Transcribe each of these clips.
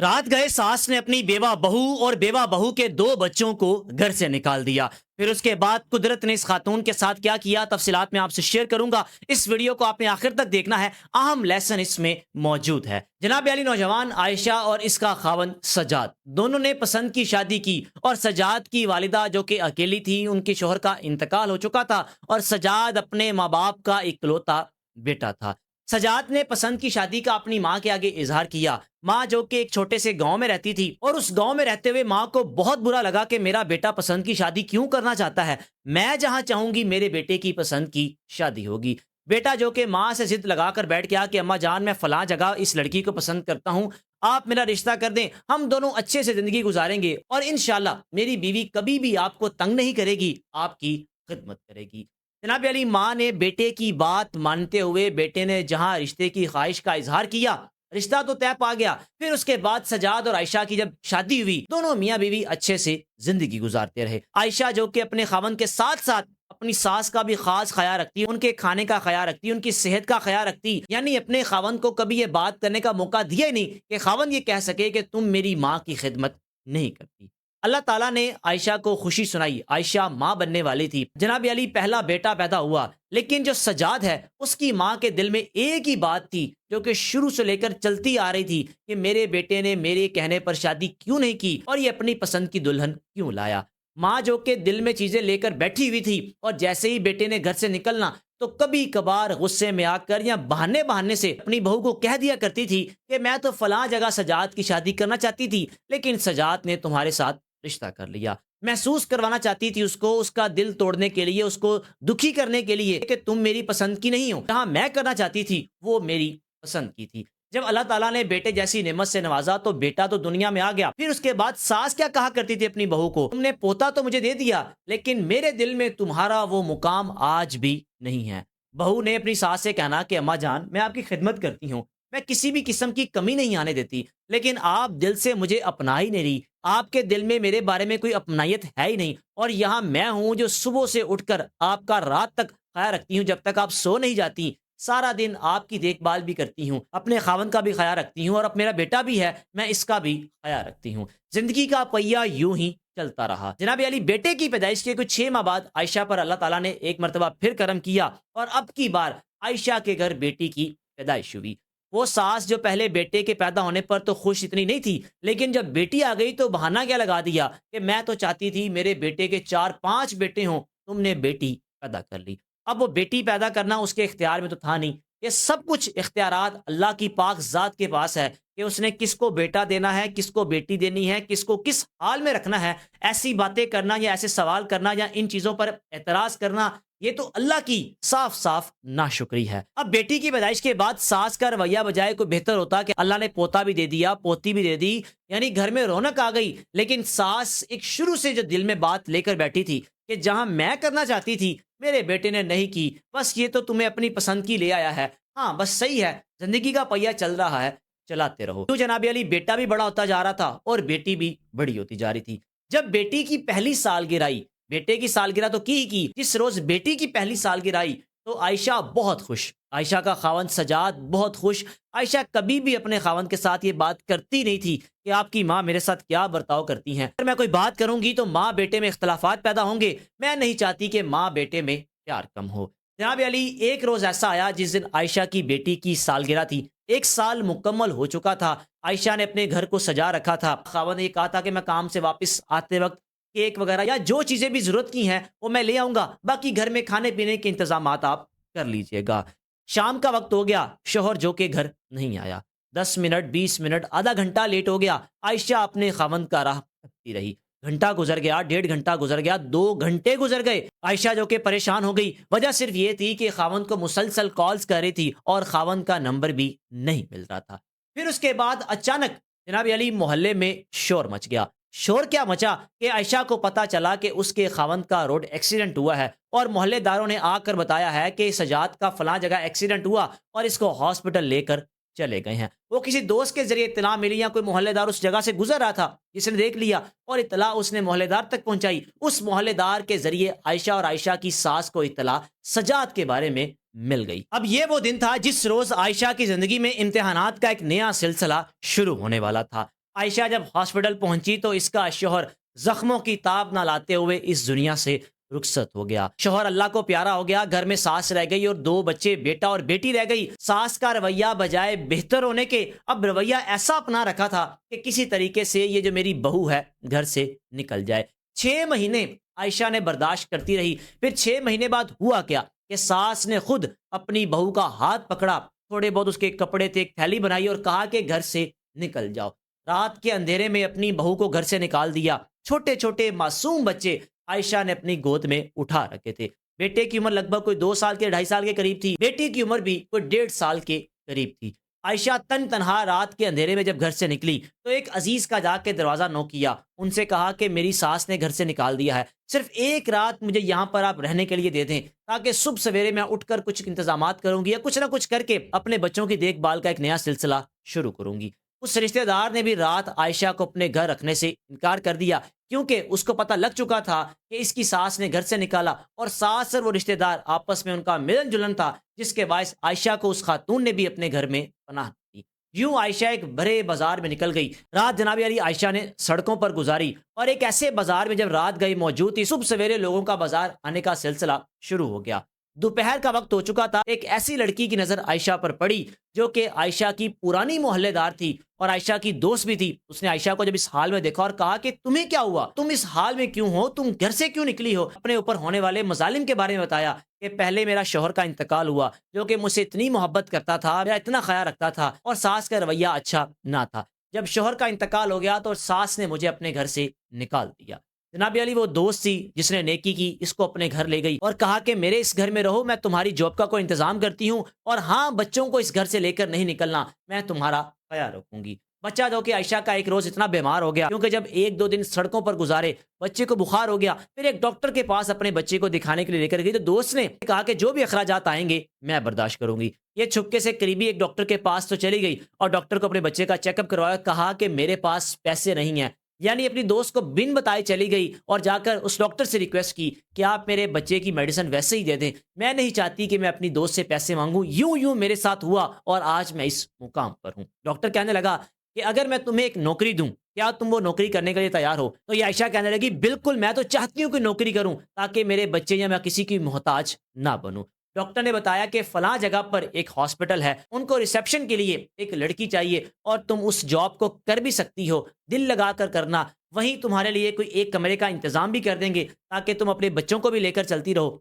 رات گئے ساس نے اپنی بیوہ بہو اور بیوہ بہو کے دو بچوں کو گھر سے نکال دیا۔ پھر اس کے بعد قدرت نے اس خاتون کے ساتھ کیا کیا، تفصیلات میں آپ سے شیئر کروں گا۔ اس ویڈیو کو آپ نے آخر تک دیکھنا ہے، اہم لیسن اس میں موجود ہے۔ جناب علی نوجوان عائشہ اور اس کا خاوند سجاد دونوں نے پسند کی شادی کی، اور سجاد کی والدہ جو کہ اکیلی تھی، ان کے شوہر کا انتقال ہو چکا تھا، اور سجاد اپنے ماں باپ کا اکلوتا بیٹا تھا۔ سجاد نے پسند کی شادی کا اپنی ماں کے آگے اظہار کیا۔ ماں جو کہ ایک چھوٹے سے گاؤں میں رہتی تھی، اور اس گاؤں میں رہتے ہوئے ماں کو بہت برا لگا کہ میرا بیٹا پسند کی شادی کیوں کرنا چاہتا ہے، میں جہاں چاہوں گی میرے بیٹے کی پسند کی شادی ہوگی۔ بیٹا جو کہ ماں سے ضد لگا کر بیٹھ گیا کہ اماں جان میں فلاں جگہ اس لڑکی کو پسند کرتا ہوں، آپ میرا رشتہ کر دیں، ہم دونوں اچھے سے زندگی گزاریں گے، اور انشاءاللہ میری بیوی کبھی بھی آپ کو تنگ نہیں کرے گی، آپ کی خدمت کرے گی۔ جناب علی ماں نے بیٹے کی بات مانتے ہوئے بیٹے نے جہاں رشتے کی خواہش کا اظہار کیا، رشتہ تو طے پا گیا۔ پھر اس کے بعد سجاد اور عائشہ کی جب شادی ہوئی، دونوں میاں بیوی اچھے سے زندگی گزارتے رہے۔ عائشہ جو کہ اپنے خاوند کے ساتھ ساتھ اپنی ساس کا بھی خاص خیال رکھتی، ان کے کھانے کا خیال رکھتی، ان کی صحت کا خیال رکھتی، یعنی اپنے خاوند کو کبھی یہ بات کرنے کا موقع دیا ہی نہیں کہ خاوند یہ کہہ سکے کہ تم میری ماں کی خدمت نہیں کرتی۔ اللہ تعالیٰ نے عائشہ کو خوشی سنائی، عائشہ ماں بننے والی تھی۔ جناب علی پہلا بیٹا پیدا ہوا، لیکن جو سجاد ہے اس کی ماں کے دل میں ایک ہی بات تھی جو کہ شروع سے لے کر چلتی آ رہی تھی کہ میرے بیٹے نے میرے کہنے پر شادی کیوں نہیں کی، اور یہ اپنی پسند کی دلہن کیوں لایا۔ ماں جو کہ دل میں چیزیں لے کر بیٹھی ہوئی تھی، اور جیسے ہی بیٹے نے گھر سے نکلنا تو کبھی کبھار غصے میں آ کر یا بہانے سے اپنی بہو کو کہہ دیا کرتی تھی کہ میں تو فلاں جگہ سجاد کی شادی کرنا چاہتی تھی، لیکن سجاد نے تمہارے ساتھ رشتہ کر لیا۔ محسوس کروانا چاہتی تھی اس کو، اس کا دل توڑنے کے لیے، اس کو دکھی کرنے کے لیے کہ تم میری پسند کی نہیں ہو، جہاں میں کرنا چاہتی تھی وہ میری پسند کی تھی۔ جب اللہ تعالیٰ نے بیٹے جیسی نعمت سے نوازا تو بیٹا تو دنیا میں آ گیا۔ پھر اس کے بعد ساس کیا کہا کرتی تھی اپنی بہو کو، تم نے پوتا تو مجھے دے دیا، لیکن میرے دل میں تمہارا وہ مقام آج بھی نہیں ہے۔ بہو نے اپنی ساس سے کہنا کہ اماں جان میں آپ کی خدمت کرتی ہوں، میں کسی بھی قسم کی کمی نہیں آنے دیتی، لیکن آپ دل سے مجھے اپنا ہی نہیں رہی، آپ کے دل میں میرے بارے میں کوئی اپنائیت ہے ہی نہیں، اور یہاں میں ہوں جو صبح سے اٹھ کر آپ کا رات تک خیال رکھتی ہوں، جب تک آپ سو نہیں جاتی سارا دن آپ کی دیکھ بھال بھی کرتی ہوں، اپنے خاوند کا بھی خیال رکھتی ہوں، اور اب میرا بیٹا بھی ہے میں اس کا بھی خیال رکھتی ہوں۔ زندگی کا پہیہ یوں ہی چلتا رہا۔ جناب علی بیٹے کی پیدائش کے کچھ 6 ماہ بعد عائشہ پر اللہ تعالیٰ نے ایک مرتبہ پھر کرم کیا، اور اب کی بار عائشہ کے گھر بیٹی کی پیدائش ہوئی۔ وہ ساس جو پہلے بیٹے کے پیدا ہونے پر تو خوش اتنی نہیں تھی، لیکن جب بیٹی آ گئی تو بہانہ کیا لگا دیا کہ میں تو چاہتی تھی میرے بیٹے کے 4-5 بیٹے ہوں، تم نے بیٹی پیدا کر لی۔ اب وہ بیٹی پیدا کرنا اس کے اختیار میں تو تھا نہیں، یہ سب کچھ اختیارات اللہ کی پاک ذات کے پاس ہے کہ اس نے کس کو بیٹا دینا ہے، کس کو بیٹی دینی ہے، کس کو کس حال میں رکھنا ہے۔ ایسی باتیں کرنا یا ایسے سوال کرنا یا ان چیزوں پر اعتراض کرنا، یہ تو اللہ کی صاف صاف ناشکری ہے۔ اب بیٹی کی پیدائش کے بعد ساس کا رویہ بجائے کوئی بہتر ہوتا کہ اللہ نے پوتا بھی دے دیا، پوتی بھی دے دی، یعنی گھر میں رونق آ گئی، لیکن ساس ایک شروع سے جو دل میں بات لے کر بیٹھی تھی کہ جہاں میں کرنا چاہتی تھی میرے بیٹے نے نہیں کی، بس یہ تو تمہیں اپنی پسند کی لے آیا ہے، ہاں بس صحیح ہے، زندگی کا پہیہ چل رہا ہے، چلاتے رہو۔ تو جناب علی بیٹا بھی بڑا ہوتا جا رہا تھا اور بیٹی بھی بڑی ہوتی جا رہی تھی۔ جب بیٹی کی پہلی سالگرہ آئی، بیٹے کی سالگرہ تو کی ہی کی، جس روز بیٹی کی پہلی سالگرہ آئی تو عائشہ بہت خوش، عائشہ کا خاوند سجاد بہت خوش۔ عائشہ کبھی بھی اپنے خاوند کے ساتھ یہ بات کرتی نہیں تھی کہ آپ کی ماں میرے ساتھ کیا برتاؤ کرتی ہیں، اگر میں کوئی بات کروں گی تو ماں بیٹے میں اختلافات پیدا ہوں گے، میں نہیں چاہتی کہ ماں بیٹے میں پیار کم ہو۔ جناب علی ایک روز ایسا آیا جس دن عائشہ کی بیٹی کی سالگرہ تھی، 1 سال مکمل ہو چکا تھا۔ عائشہ نے اپنے گھر کو سجا رکھا تھا، خاوند نے یہ کہا تھا کہ میں کام سے واپس آتے وقت کیک وغیرہ یا جو چیزیں بھی ضرورت کی ہیں وہ میں لے آؤں گا، باقی گھر میں کھانے پینے کے انتظامات آپ کر لیجئے گا۔ شام کا وقت ہو گیا، شوہر جو کہ گھر نہیں آیا، 10 منٹ 20 منٹ آدھا گھنٹہ لیٹ ہو گیا، عائشہ اپنے خاوند کا راہ تکتی رہی۔ گھنٹہ گزر گیا، 1.5 گھنٹہ گزر گیا، 2 گھنٹے گزر گئے، عائشہ جو کہ پریشان ہو گئی۔ وجہ صرف یہ تھی کہ خاوند کو مسلسل کالز کر رہی تھی اور خاوند کا نمبر بھی نہیں مل رہا تھا۔ پھر اس کے بعد اچانک جناب علی محلے میں شور مچ گیا۔ شور کیا مچا کہ عائشہ کو پتا چلا کہ اس کے خاوند کا روڈ ایکسیڈنٹ ہوا ہے، اور محلے داروں نے آ کر بتایا ہے کہ سجاد کا فلاں جگہ ایکسیڈنٹ ہوا اور اس کو ہاسپٹل لے کر چلے گئے ہیں۔ وہ کسی دوست کے ذریعے اطلاع ملی یا کوئی محلے دار اس جگہ سے گزر رہا تھا جس نے دیکھ لیا اور اطلاع اس نے محلے دار تک پہنچائی۔ اس محلے دار کے ذریعے عائشہ اور عائشہ کی ساس کو اطلاع سجاد کے بارے میں مل گئی۔ اب یہ وہ دن تھا جس روز عائشہ کی زندگی میں امتحانات کا ایک نیا سلسلہ شروع ہونے والا تھا۔ عائشہ جب ہاسپٹل پہنچی تو اس کا شوہر زخموں کی تاب نہ لاتے ہوئے اس دنیا سے رخصت ہو گیا۔ شوہر اللہ کو پیارا ہو گیا، گھر میں ساس رہ گئی اور دو بچے بیٹا اور بیٹی رہ گئی۔ ساس کا رویہ بجائے بہتر ہونے کے اب رویہ ایسا اپنا رکھا تھا کہ کسی طریقے سے یہ جو میری بہو ہے گھر سے نکل جائے۔ 6 مہینے عائشہ نے برداشت کرتی رہی۔ پھر 6 مہینے بعد ہوا کیا کہ ساس نے خود اپنی بہو کا ہاتھ پکڑا، تھوڑے بہت اس کے کپڑے تھے، ایک تھیلی بنائی اور کہا کہ گھر سے نکل جاؤ۔ رات کے اندھیرے میں اپنی بہو کو گھر سے نکال دیا۔ چھوٹے چھوٹے معصوم بچے عائشہ نے اپنی گود میں اٹھا رکھے تھے۔ بیٹے کی عمر لگ بھگ کوئی 2 سال کے 2.5 سال کے قریب تھی، بیٹی کی عمر بھی کوئی 1.5 سال کے قریب تھی۔ عائشہ تنہا رات کے اندھیرے میں جب گھر سے نکلی تو ایک عزیز کا جا کے دروازہ نوک کیا، ان سے کہا کہ میری ساس نے گھر سے نکال دیا ہے، صرف ایک رات مجھے یہاں پر آپ رہنے کے لیے دے دیں تاکہ صبح سویرے میں اٹھ کر کچھ انتظامات کروں گی یا کچھ نہ کچھ کر کے اپنے بچوں کی دیکھ بھال کا ایک نیا سلسلہ شروع کروں گی۔ اس رشتہ دار نے بھی رات عائشہ کو اپنے گھر رکھنے سے انکار کر دیا، کیونکہ اس کو پتہ لگ چکا تھا کہ اس کی ساس نے گھر سے نکالا، اور ساس اور وہ رشتہ دار آپس میں ان کا ملن جلن تھا، جس کے باعث عائشہ کو اس خاتون نے بھی اپنے گھر میں پناہ دی۔ یوں عائشہ ایک بڑے بازار میں نکل گئی۔ رات جناب علی عائشہ نے سڑکوں پر گزاری، اور ایک ایسے بازار میں جب رات گئی موجود تھی، صبح سویرے لوگوں کا بازار آنے کا سلسلہ شروع ہو گیا۔ دوپہر کا وقت ہو چکا تھا۔ ایک ایسی لڑکی کی نظر عائشہ پر پڑی جو کہ عائشہ کی پرانی محلے دار تھی اور عائشہ کی دوست بھی تھی۔ اس نے عائشہ کو جب اس حال میں دیکھا اور کہا کہ تمہیں کیا ہوا، تم اس حال میں کیوں ہو، تم گھر سے کیوں نکلی ہو؟ اپنے اوپر ہونے والے مظالم کے بارے میں بتایا کہ پہلے میرا شوہر کا انتقال ہوا جو کہ مجھ سے اتنی محبت کرتا تھا، میرا اتنا خیال رکھتا تھا، اور ساس کا رویہ اچھا نہ تھا۔ جب شوہر کا انتقال ہو گیا تو ساس نے مجھے اپنے گھر سے نکال دیا۔ جناب علی وہ دوست تھی جس نے نیکی کی، اس کو اپنے گھر لے گئی اور کہا کہ میرے اس گھر میں رہو، میں تمہاری جاب کا کوئی انتظام کرتی ہوں، اور ہاں بچوں کو اس گھر سے لے کر نہیں نکلنا، میں تمہارا خیال رکھوں گی۔ بچہ جو کہ عائشہ کا ایک روز اتنا بیمار ہو گیا کیونکہ جب 1-2 دن سڑکوں پر گزارے، بچے کو بخار ہو گیا، پھر ایک ڈاکٹر کے پاس اپنے بچے کو دکھانے کے لیے لے کر گئی تو دوست نے کہا کہ جو بھی اخراجات آئیں گے میں برداشت کروں گی۔ یہ چھپکے سے قریبی ایک ڈاکٹر کے پاس تو چلی گئی اور ڈاکٹر کو اپنے بچے کا چیک اپ کروایا، کہا کہ میرے پاس پیسے نہیں ہیں، یعنی اپنی دوست کو بن بتائے چلی گئی اور جا کر اس ڈاکٹر سے ریکویسٹ کی کہ آپ میرے بچے کی میڈیسن ویسے ہی دے دیں، میں نہیں چاہتی کہ میں اپنی دوست سے پیسے مانگوں، یوں میرے ساتھ ہوا اور آج میں اس مقام پر ہوں۔ ڈاکٹر کہنے لگا کہ اگر میں تمہیں ایک نوکری دوں، کیا تم وہ نوکری کرنے کے لیے تیار ہو؟ تو یہ عائشہ کہنے لگی بالکل، میں تو چاہتی ہوں کہ نوکری کروں تاکہ میرے بچے یا میں کسی کی محتاج نہ بنوں۔ ڈاکٹر نے بتایا کہ فلاں جگہ پر ایک ہاسپٹل ہے، ان کو ریسیپشن کے لیے ایک لڑکی چاہیے اور تم اس جاب کو کر بھی سکتی ہو، دل لگا کر کرنا، وہیں تمہارے لیے کوئی ایک کمرے کا انتظام بھی کر دیں گے تاکہ تم اپنے بچوں کو بھی لے کر چلتی رہو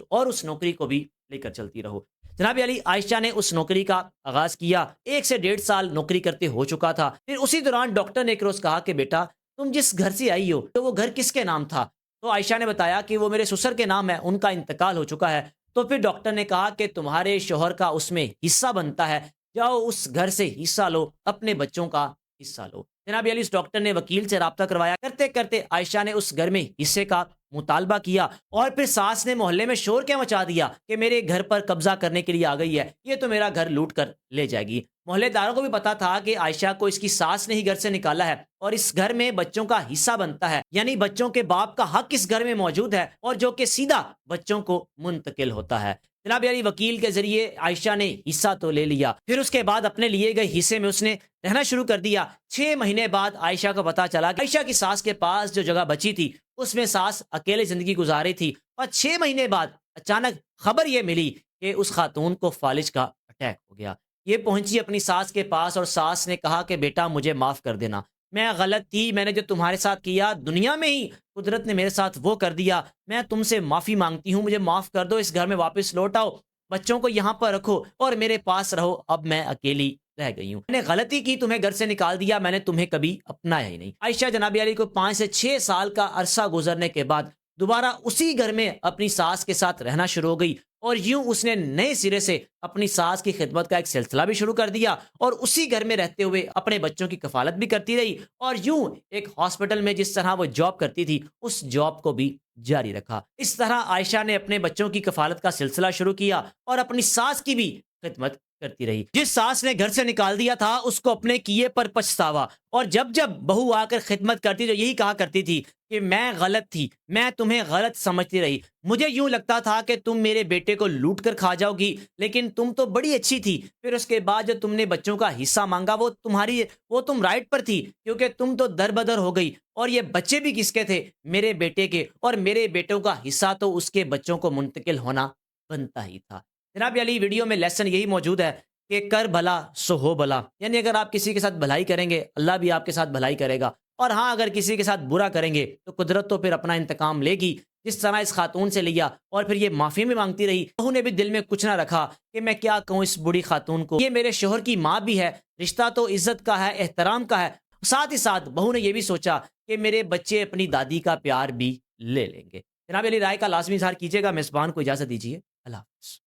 اور اس نوکری کو بھی لے کر چلتی رہو۔ جناب علی عائشہ نے اس نوکری کا آغاز کیا۔ 1 سے 1.5 سال نوکری کرتے ہو چکا تھا۔ پھر اسی دوران ڈاکٹر نے ایک روز کہا کہ بیٹا تم جس گھر سے آئی ہو تو وہ گھر کس کے نام تھا؟ تو عائشہ نے بتایا کہ وہ میرے سسر کے نام ہے، ان کا انتقال ہو چکا ہے۔ تو پھر ڈاکٹر نے کہا کہ تمہارے شوہر کا اس میں حصہ بنتا ہے، جاؤ اس گھر سے حصہ لو، اپنے بچوں کا حصہ لو۔ جناب علی اس ڈاکٹر نے وکیل سے رابطہ کروایا، کرتے کرتے عائشہ نے اس گھر میں حصے کا مطالبہ کیا، اور پھر ساس نے محلے میں شور کیا مچا دیا کہ میرے گھر پر قبضہ کرنے کے لیے آ گئی ہے، یہ تو میرا گھر لوٹ کر لے جائے گی۔ محلے داروں کو بھی پتا تھا کہ عائشہ کو اس کی ساس نے ہی گھر سے نکالا ہے اور اس گھر میں بچوں کا حصہ بنتا ہے، یعنی بچوں کے باپ کا حق اس گھر میں موجود ہے اور جو کہ سیدھا بچوں کو منتقل ہوتا ہے۔ جناب علی وکیل کے ذریعے عائشہ نے حصہ تو لے لیا، پھر اس کے بعد اپنے لیے گئے حصے میں اس نے رہنا شروع کر دیا۔ 6 مہینے بعد عائشہ کو پتا چلا کہ عائشہ کی ساس کے پاس جو جگہ بچی تھی اس میں ساس اکیلے زندگی گزار رہی تھی، اور 6 مہینے بعد اچانک خبر یہ ملی کہ اس خاتون کو فالج کا اٹیک ہو گیا۔ یہ پہنچی اپنی ساس کے پاس اور ساس نے کہا کہ بیٹا مجھے معاف کر دینا، میں غلط تھی، میں نے جو تمہارے ساتھ کیا دنیا میں ہی قدرت نے میرے ساتھ وہ کر دیا، میں تم سے معافی مانگتی ہوں، مجھے معاف کر دو، اس گھر میں واپس لوٹ آؤ، بچوں کو یہاں پر رکھو اور میرے پاس رہو، اب میں اکیلی رہ گئی ہوں، میں نے غلطی کی، تمہیں گھر سے نکال دیا، میں نے تمہیں کبھی اپنایا ہی نہیں۔ عائشہ جناب علی کو 5 سے 6 سال کا عرصہ گزرنے کے بعد دوبارہ اسی گھر میں اپنی ساس کے ساتھ رہنا شروع ہو گئی، اور یوں اس نے نئے سرے سے اپنی ساس کی خدمت کا ایک سلسلہ بھی شروع کر دیا اور اسی گھر میں رہتے ہوئے اپنے بچوں کی کفالت بھی کرتی رہی، اور یوں ایک ہاسپٹل میں جس طرح وہ جاب کرتی تھی اس جاب کو بھی جاری رکھا۔ اس طرح عائشہ نے اپنے بچوں کی کفالت کا سلسلہ شروع کیا اور اپنی ساس کی بھی خدمت کرتی رہی. جس ساس نے گھر سے نکال دیا تھا اس کو اپنے کیے پر پچھتاوا, اور جب جب بہو آ کر خدمت کرتی تو یہی کہا کرتی تھی کہ میں غلط تھی, میں تمہیں غلط سمجھتی رہی, مجھے یوں لگتا تھا کہ تم میرے بیٹے کو لوٹ کر کھا جاؤ گی, لیکن تم تو بڑی اچھی تھی. پھر اس کے بعد جو تم نے بچوں کا حصہ مانگا وہ تم رائٹ پر تھی, کیونکہ تم تو در بدر ہو گئی, اور یہ بچے بھی کس کے تھے؟ میرے بیٹے کے, اور میرے بیٹوں کا حصہ تو اس کے بچوں کو منتقل ہونا بنتا ہی تھا. جناب علی, ویڈیو میں لیسن یہی موجود ہے کہ کر بھلا سو ہو بھلا, یعنی اگر آپ کسی کے ساتھ بھلائی کریں گے اللہ بھی آپ کے ساتھ بھلائی کرے گا, اور ہاں اگر کسی کے ساتھ برا کریں گے تو قدرت تو پھر اپنا انتقام لے گی. جس طرح اس خاتون سے لیا اور پھر یہ معافی بھی مانگتی رہی, بہو نے بھی دل میں کچھ نہ رکھا کہ میں کیا کہوں اس بوڑھی خاتون کو, یہ میرے شوہر کی ماں بھی ہے, رشتہ تو عزت کا ہے, احترام کا ہے. ساتھ ہی ساتھ بہو نے یہ بھی سوچا کہ میرے بچے اپنی دادی کا پیار بھی لے لیں گے. جناب علی, رائے کا لازمی اظہار کیجیے گا. میزبان کو اجازت دیجیے. اللہ حافظ.